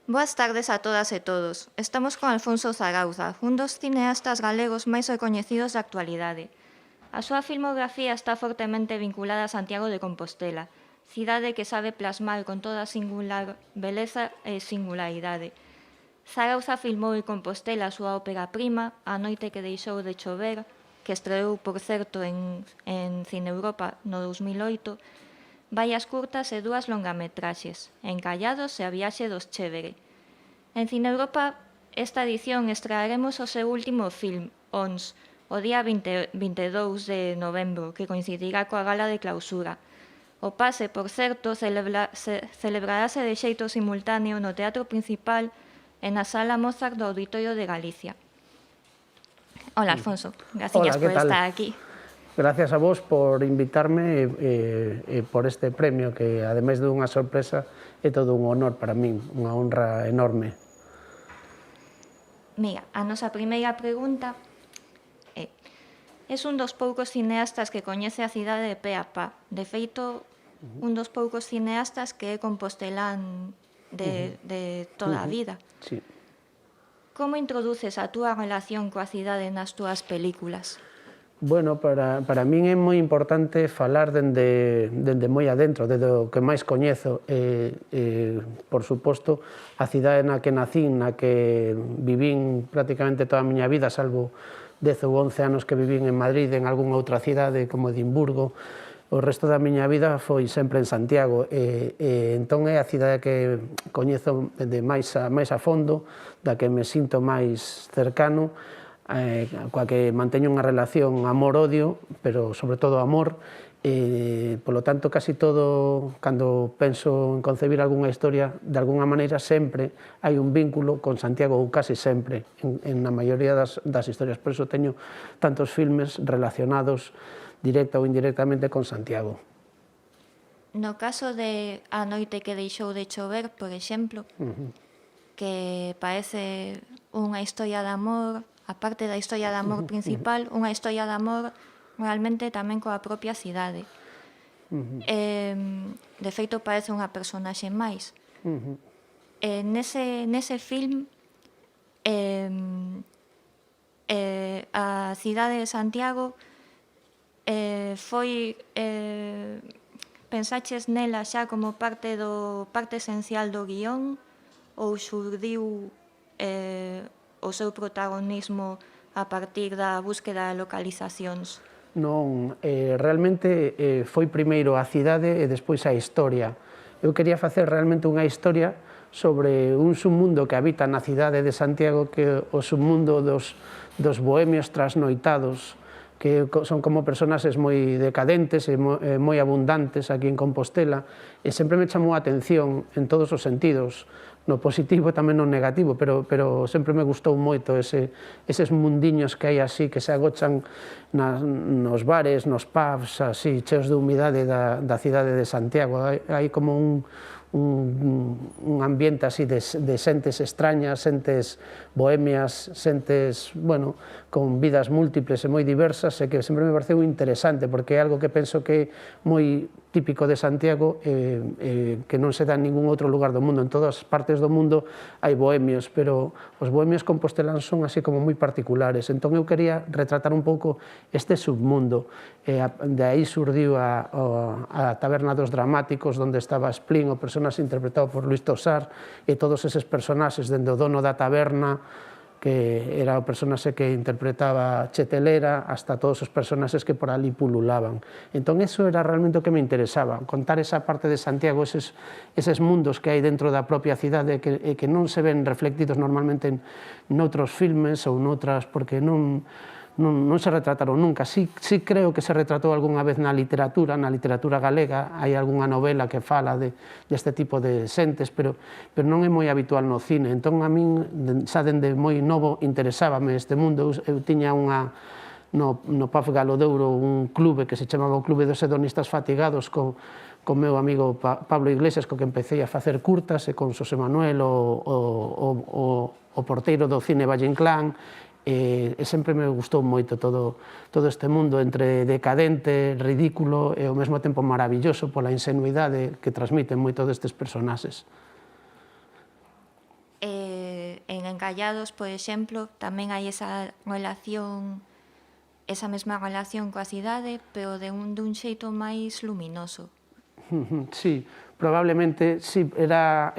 Boas tardes a todas e todos. Estamos con Alfonso Zarauza, un dos cineastas galegos máis recoñecidos da actualidade. A súa filmografía está fortemente vinculada a Santiago de Compostela, cidade que sabe plasmar con toda singular beleza e singularidade. Zarauza filmou en Compostela a súa ópera prima, A noite que deixou de chover, que estreou, por certo, en Cine Europa no 2008, varias curtas e dúas longametraxes, Encallados e A viaxe dos Chévere. En Cine Europa, esta edición estrearemos o seu último film, Ons, o día 22 de novembro, que coincidirá coa gala de clausura. O pase, por certo, celebrarase de xeito simultáneo no Teatro Principal e na Sala Mozart do Auditorio de Galicia. Hola, Alfonso. Gracias por estar aquí. Gracias a vos por invitarme e por este premio que, ademais de unha sorpresa, é todo un honor para min, unha honra enorme. Mira, a nosa primeira pregunta é: es un dos poucos cineastas que coñece a cidade de pe a pa. De feito, un dos poucos cineastas que é compostelán de toda a vida. Sí. Como introduces a túa relación coa cidade nas túas películas? Bueno, para min é moi importante falar dende moi adentro, dende o que máis coñezo. Por suposto, a cidade na que nacín, na que vivín prácticamente toda a miña vida, salvo 10 ou 11 anos que vivín en Madrid, en algunha outra cidade como Edimburgo, o resto da miña vida foi sempre en Santiago. Entón é a cidade que coñezo de máis a fondo, da que me sinto máis cercano, coa que manteño unha relación amor-odio, pero sobre todo amor. Polo tanto, casi todo, cando penso en concebir algunha historia, de algunha maneira sempre hai un vínculo con Santiago, ou casi sempre, en a maioría das historias. Por iso teño tantos filmes relacionados directa ou indirectamente con Santiago. No caso de A noite que deixou de chover, por exemplo, que parece unha historia de amor, aparte da historia de amor principal, unha historia de amor realmente tamén coa propia cidade. De feito, parece unha personaxe máis. Nese film, a cidade de Santiago foi... pensaches nela xa como parte esencial do guión, ou xurdiu o seu protagonismo a partir da búsqueda de localizacións? Non, realmente foi primeiro a cidade e despois a historia. Eu quería facer realmente unha historia sobre un submundo que habita na cidade de Santiago, que é o submundo dos bohemios trasnoitados, que son como personaxes moi decadentes e moi abundantes aquí en Compostela, e sempre me chamou a atención en todos os sentidos, no positivo e tamén no negativo, pero sempre me gustou moito eses mundiños que hai así, que se agochan nos bares, nos pubs, así, cheos de humidade da cidade de Santiago. Hai como un ambiente así de xentes extrañas, xentes bohemias, xentes, bueno, con vidas múltiples e moi diversas, e que sempre me pareceu interesante, porque é algo que penso que é moi típico de Santiago, que non se dá en ningún outro lugar do mundo. En todas partes do mundo hai bohemios, pero os bohemios composteláns son así como moi particulares. Entón eu quería retratar un pouco este submundo. De aí surdiu a Taberna dos Dramáticos, onde estaba Splin, o personaxe interpretado por Luis Tosar, e todos eses personaxes, dende o dono da taberna, que era o personaxe que interpretaba Chetelera, hasta todos os personaxes que por ali pululaban. Entón, eso era realmente o que me interesaba, contar esa parte de Santiago, eses mundos que hai dentro da propia cidade e que non se ven reflectidos normalmente noutros filmes ou noutras, porque non se retrataron nunca. Sí creo que se retratou algunha vez na literatura galega, hai algunha novela que fala deste tipo de xentes, pero non é moi habitual no cine. Entón, a min, xa dende moi novo, interesábame este mundo. Eu tiña no Pub Galodeuro un clube que se chamaba o Clube dos Hedonistas Fatigados, con meu amigo Pablo Iglesias, co que empecé a facer curtas, e con Xosé Manuel, o porteiro do cine Valle Inclán, e sempre me gustou moito todo este mundo entre decadente, ridículo e ao mesmo tempo maravilloso pola ingenuidade que transmiten moito destes personaxes. En Encallados, por exemplo, tamén hai esa relación, esa mesma relación coa cidade, pero dun xeito máis luminoso. Sí, probablemente sí, era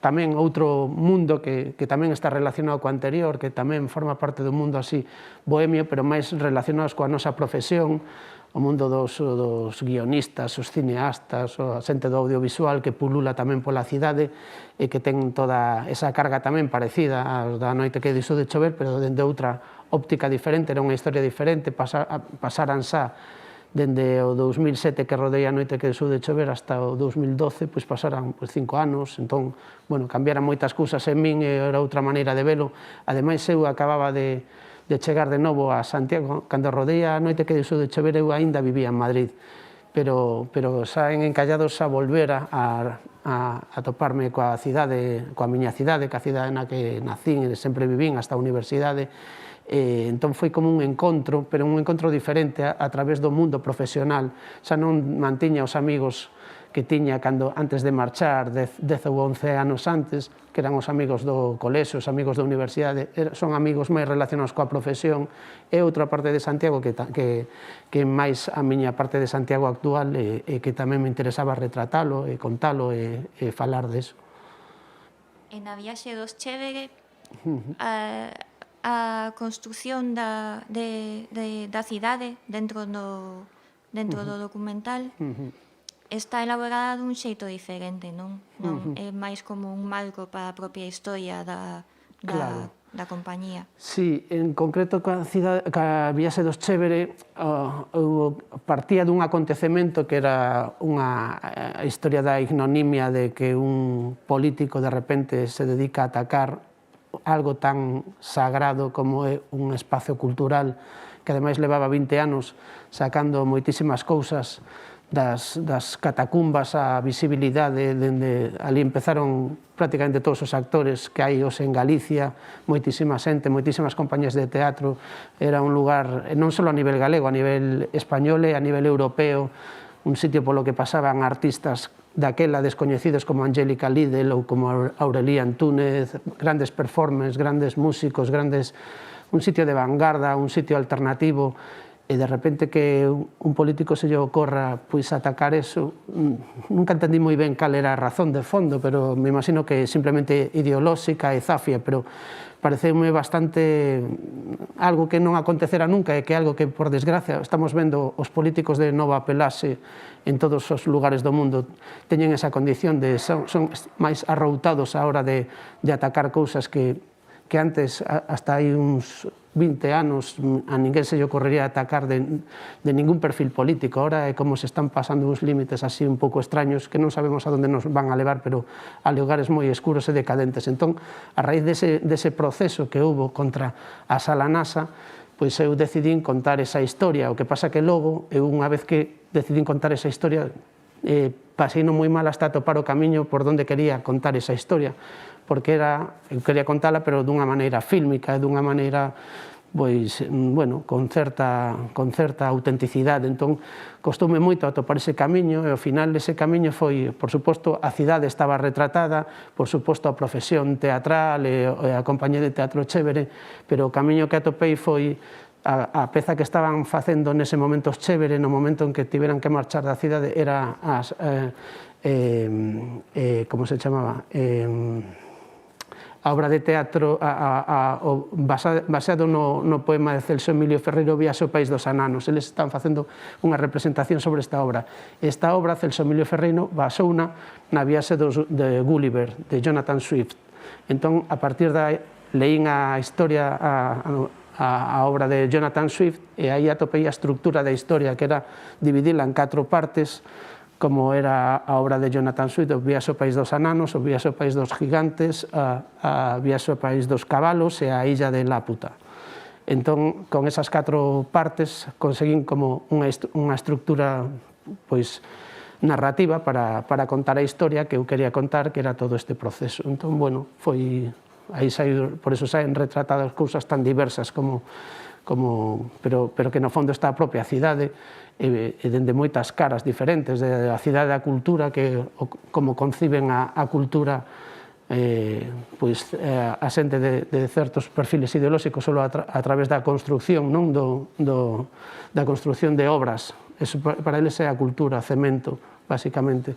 tamén outro mundo que tamén está relacionado co anterior, que tamén forma parte do mundo así bohemio, pero máis relacionados coa nosa profesión, o mundo dos guionistas, os cineastas, a xente do audiovisual que pulula tamén pola cidade e que ten toda esa carga tamén parecida á da Noite que deixou de chover, pero dende outra óptica diferente, era unha historia diferente, pasaran xa dende o 2007 que rodei A Noite que deixou de chover hasta o 2012, pois pasaran 5 anos, entón, bueno, cambiaran moitas cousas en min e era outra maneira de velo. Ademais, eu acababa de chegar de novo a Santiago, cando rodei A Noite que deixou de chover eu aínda vivía en Madrid, pero xa en Encallados xa volvera a toparme coa cidade, coa miña cidade, coa cidade na que nacín e sempre vivín hasta a universidade. Entón foi como un encontro, pero un encontro diferente a través do mundo profesional. Xa non mantiña os amigos que tiña antes de marchar 10 ou 11 anos antes, que eran os amigos do colexio, os amigos da universidade, son amigos máis relacionados coa profesión, e outra parte de Santiago que máis a miña parte de Santiago actual e que tamén me interesaba retratalo e contalo e falar deso. E na viaxe dos Chévere, a construción da cidade dentro do documental está elaborada dun xeito diferente, non? É máis como un marco para a propia historia da compañía. Sí, en concreto coa viaxe dos Chévere partía dun acontecemento que era unha historia da ignominia de que un político de repente se dedica a atacar algo tan sagrado como é un espazo cultural que ademais levaba 20 anos sacando moitísimas cousas das catacumbas á visibilidade, dende ali empezaron prácticamente todos os actores que hai en Galicia, moitísima xente, moitísimas compañías de teatro, era un lugar non só a nivel galego, a nivel español e a nivel europeo, un sitio polo que pasaban artistas daquela descoñecidos como Angélica Lidl ou como Aurelia Antúnez, grandes performers, grandes músicos, un sitio de vanguarda, un sitio alternativo, e de repente que un político se lle ocorra pois atacar eso, nunca entendí moi ben cal era a razón de fondo, pero me imagino que simplemente ideolóxica e zafia, pero pareceume bastante algo que non acontecera nunca e que algo que, por desgracia, estamos vendo os políticos de nova pelaxe en todos os lugares do mundo teñen esa condición de son máis arroutados á hora de atacar cousas que antes, hasta hai uns 20 anos, a ninguén se lle ocorrería atacar de ningún perfil político. Ahora é como se están pasando uns límites así un pouco extraños que non sabemos a onde nos van a levar, pero a lugares moi escuros e decadentes. Entón, a raíz dese proceso que houve contra a Sala NASA, pois eu decidín contar esa historia. O que pasa que logo, eu unha vez que decidín contar esa historia, pasei non moi mal hasta topar o camiño por onde quería contar esa historia, porque eu quería contala, pero dunha maneira fílmica, dunha maneira, pois, bueno, con certa autenticidade. Entón, costoume moito atopar ese camiño, e ao final ese camiño foi, por suposto, a cidade estaba retratada, por suposto, a profesión teatral e a compañía de teatro Chévere, pero o camiño que atopei foi a peza que estaban facendo nese momento os Chévere, no momento en que tiveran que marchar da cidade, era como se chamaba? A obra de teatro baseado no poema de Celso Emilio Ferreiro, Viaxe ao País dos Ananos. Eles están facendo unha representación sobre esta obra. Esta obra, Celso Emilio Ferreiro, basouna na Viaxe de Gulliver, de Jonathan Swift. Entón, a partir da leín a historia, a obra de Jonathan Swift, e aí atopei a estructura da historia, que era dividila en 4 partes, como era a obra de Jonathan Swift, o Viaxe ao País dos Ananos, o Viaxe ao País dos Gigantes, a Viaxe ao País dos Cabalos e a Illa de Láputa. Entón, con esas 4 partes, conseguín como unha estructura narrativa para contar a historia que eu quería contar, que era todo este proceso. Entón, bueno, por eso saen retratadas cousas tan diversas pero que no fondo está a propia cidade, e dende moitas caras diferentes, da cidade da cultura, como conciben a cultura a xente de certos perfiles ideolóxicos só a través da construcción, non da construcción de obras. Eso para eles é a cultura, cemento, basicamente.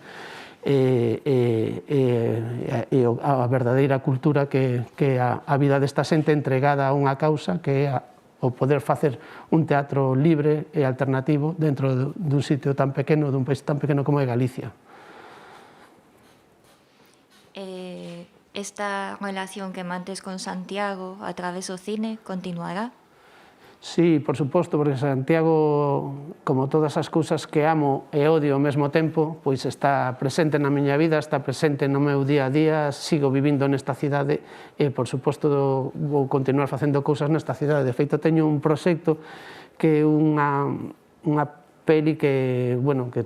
E a verdadeira cultura que é a vida desta xente entregada a unha causa que é o poder facer un teatro libre e alternativo dentro dun sitio tan pequeno, dun país tan pequeno como é Galicia. Esta relación que mantes con Santiago a través do cine continuará? Sí, por suposto, porque Santiago, como todas as cousas que amo e odio ao mesmo tempo, pois está presente na miña vida, está presente no meu día a día, sigo vivindo nesta cidade e, por suposto, vou continuar facendo cousas nesta cidade. De feito, teño un proxecto que é unha peli que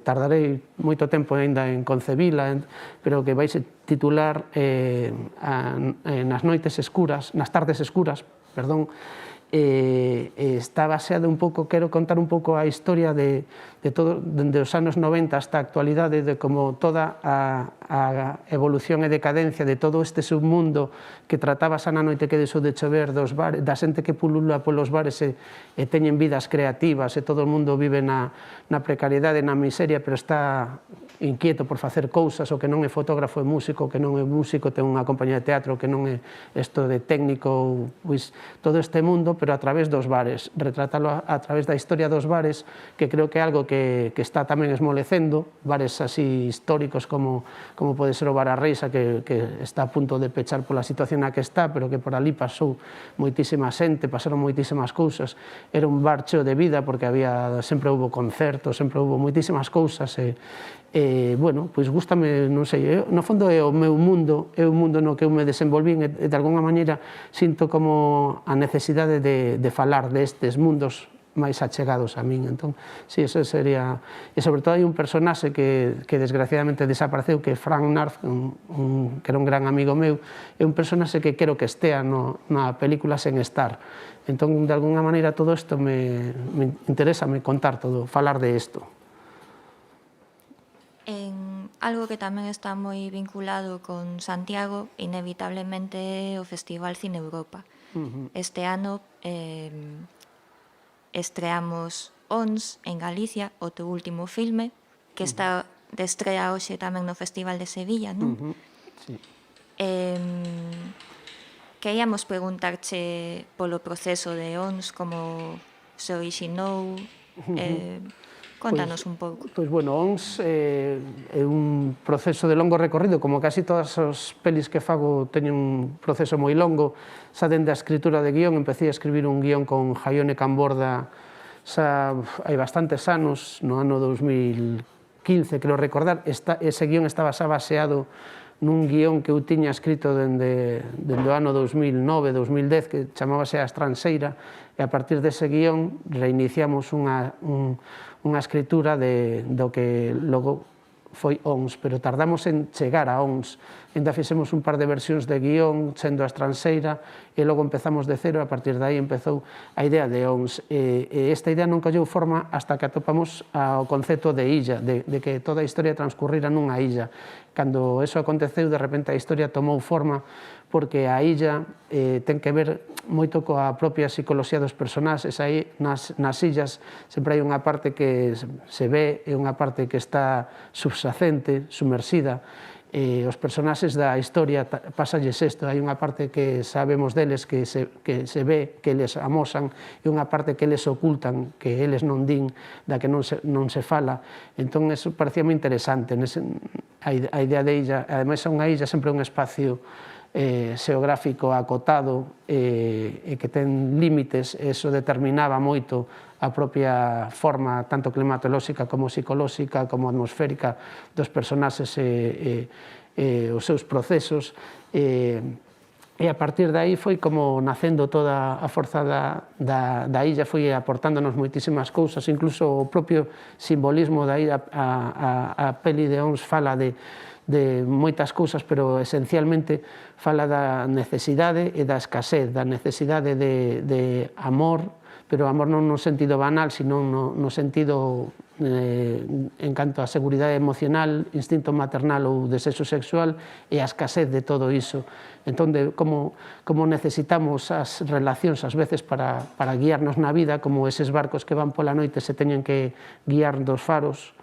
tardarei moito tempo ainda en concebila, pero que vais titular Nas noites escuras, nas tardes escuras, perdón, está baseado un pouco, quero contar un pouco a historia de todo, dende os anos 90 hasta a actualidade, de como toda a evolución e decadencia de todo este submundo que trataba xa na noite que deixou de chover, dos bares, da xente que pulula polos bares e teñen vidas creativas e todo o mundo vive na precariedade, na miseria, pero está inquieto por facer cousas, o que non é fotógrafo é músico, o que non é músico ten unha compañía de teatro, o que non é isto de técnico, pois todo este mundo, pero a través dos bares, retratalo a través da historia dos bares, que creo que é algo que está tamén esmolecendo, bares así históricos como pode ser o Bar A Reixa, que está a punto de pechar pola situación na que está, pero que por ali pasou moitísima xente, pasaron moitísimas cousas, era un bar cheo de vida, porque sempre houve concertos, sempre houve moitísimas cousas, pois gústame, non sei, no fondo é o meu mundo, é o mundo no que eu me desenvolvín e de alguna maneira sinto como a necesidade de falar destes mundos máis achegados a min. Entón, sí, eso sería... E sobre todo hai un personaxe que desgraciadamente desapareceu, que é Frank Narf, que era un gran amigo meu, é un personaxe que quero que estea na película sen estar. Entón, de alguna maneira, todo isto me interesa contar todo, falar de isto. Algo que tamén está moi vinculado con Santiago, inevitablemente é o Festival Cine Europa. Este ano estreamos ONS en Galicia, o teu último filme, que está de estrea hoxe tamén no Festival de Sevilla, non? Sí. Queríamos preguntarche polo proceso de ONS, como se orixinou, contanos un pouco. Pois, ONS é un proceso de longo recorrido, como casi todas as pelis que fago teñen un proceso moi longo. Xa dende a escritura de guión, empecé a escribir un guión con Jaione Camborda xa hai bastantes anos, no ano 2015, creo recordar. Ese guión estaba xa baseado nun guión que eu tiña escrito dende o ano 2009-2010, que chamábase A Estranxeira, e a partir dese guión reiniciamos unha escritura do que logo foi ONS, pero tardamos en chegar a ONS. Ainda fixemos un par de versións de guión, sendo A Estranxeira, e logo empezamos de cero, e a partir de aí empezou a idea de ONS. E esta idea non colleu forma hasta que atopamos o concepto de illa, de que toda a historia transcurrira nunha illa. Cando eso aconteceu, de repente a historia tomou forma, porque a illa ten que ver moito coa propia psicoloxía dos personaxes. Aí nas illas sempre hai unha parte que se ve e unha parte que está subxacente, sumersida. Os personaxes da historia pasalles isto, hai unha parte que sabemos deles que se ve, que eles amosan, e unha parte que eles ocultan, que eles non din, da que non se fala. Entón, eso parecía moi interesante, a idea de illa. Ademais, unha illa sempre é un espacio xeográfico acotado e que ten límites, e eso determinaba moito a propia forma tanto climatolóxica como psicolóxica como atmosférica dos personaxes e os seus procesos, e a partir de aí foi como nacendo toda a forza da illa, foi aportándonos moitísimas cousas, incluso o propio simbolismo da illa. A peli de ONS fala de moitas cousas, pero esencialmente fala da necesidade e da escasez, da necesidade de amor, pero amor non no sentido banal, sino no sentido en canto a seguridade emocional, instinto maternal ou desexo sexual e a escasez de todo iso. Entón, como necesitamos as relacións ás veces para guiarnos na vida, como eses barcos que van pola noite se teñen que guiar dos faros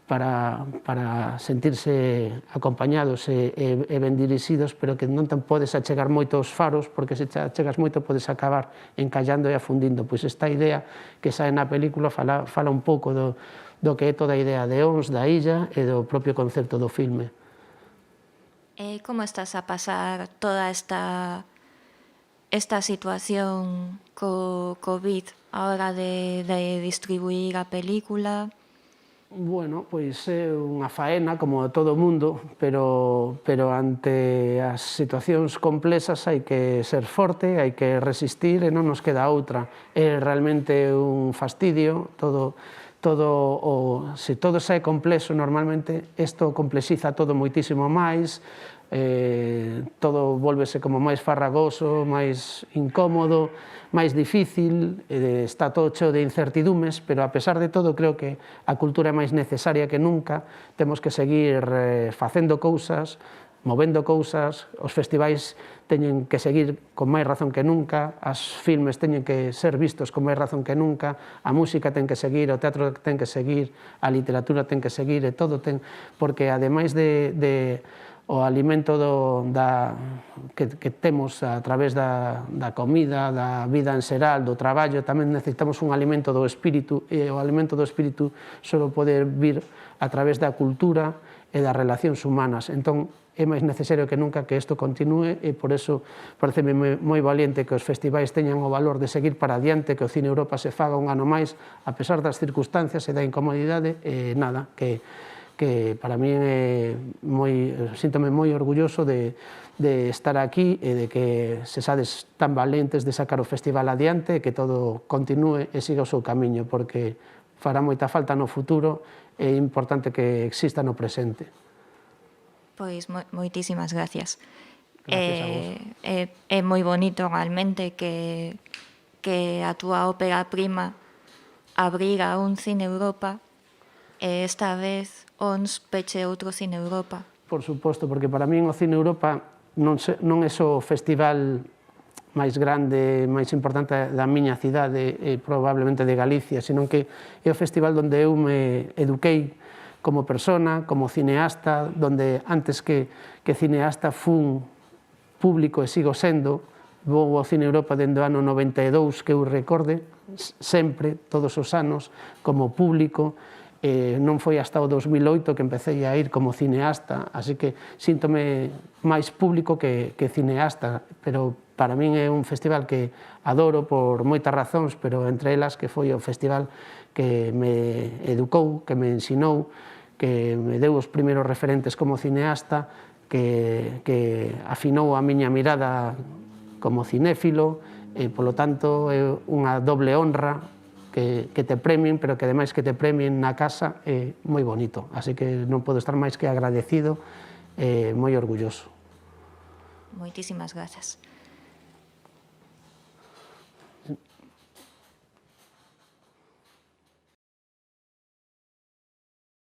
para sentirse acompañados e ben dirixidos, pero que non te podes achegar moito aos faros, porque se te achegas moito podes acabar encallando e afundindo. Pois esta idea que sae na película fala un pouco do que é toda a idea de Ons, da illa e do propio concepto do filme. Como estás a pasar toda esta situación co COVID a hora de distribuir a película? Bueno, pois é unha faena como a todo o mundo, pero ante as situacións complexas hai que ser forte, hai que resistir e non nos queda outra. É realmente un fastidio, se todo sae complexo normalmente, isto complexiza todo moitísimo máis, todo volvese como máis farragoso, máis incómodo, máis difícil, está todo cheo de incertidumes, pero a pesar de todo creo que a cultura é máis necesaria que nunca, temos que seguir facendo cousas, movendo cousas, os festivais teñen que seguir con máis razón que nunca, as filmes teñen que ser vistos con máis razón que nunca, a música ten que seguir, o teatro ten que seguir, a literatura ten que seguir, e todo ten, porque ademais o alimento que temos a través da comida, da vida en xeral, do traballo, tamén necesitamos un alimento do espírito, e o alimento do espírito só pode vir a través da cultura e das relacións humanas. Entón, é máis necesario que nunca que isto continúe, e por eso pareceme moi valiente que os festivais teñan o valor de seguir para adiante, que o Cine Europa se faga un ano máis, a pesar das circunstancias e da incomodidade, e nada, que para mí síntome moi orgulloso de estar aquí e de que se sades tan valentes de sacar o festival adiante e que todo continúe e siga o seu camiño, porque fará moita falta no futuro e é importante que exista no presente. Pois moitísimas gracias. Gracias a vos. É moi bonito realmente que a túa ópera prima abriga un Cine Europa e esta vez Ons peche outro Cine Europa. Por suposto, porque para min o Cine Europa non é só o festival máis grande, máis importante da miña cidade e probablemente de Galicia, sino que é o festival onde eu me eduquei como persona, como cineasta, onde antes que cineasta fun público e sigo sendo. Vou ao Cine Europa dende o ano 92, que eu recorde, sempre, todos os anos, como público. Non foi hasta o 2008 que empecé a ir como cineasta, así que síntome máis público que cineasta, pero para min é un festival que adoro por moitas razóns, pero entre elas que foi o festival que me educou, que me ensinou, que me deu os primeiros referentes como cineasta, que afinou a miña mirada como cinéfilo, e polo tanto é unha doble honra que te premien, pero que ademais que te premien na casa é moi bonito. Así que non podo estar máis que agradecido e moi orgulloso. Moitísimas grazas.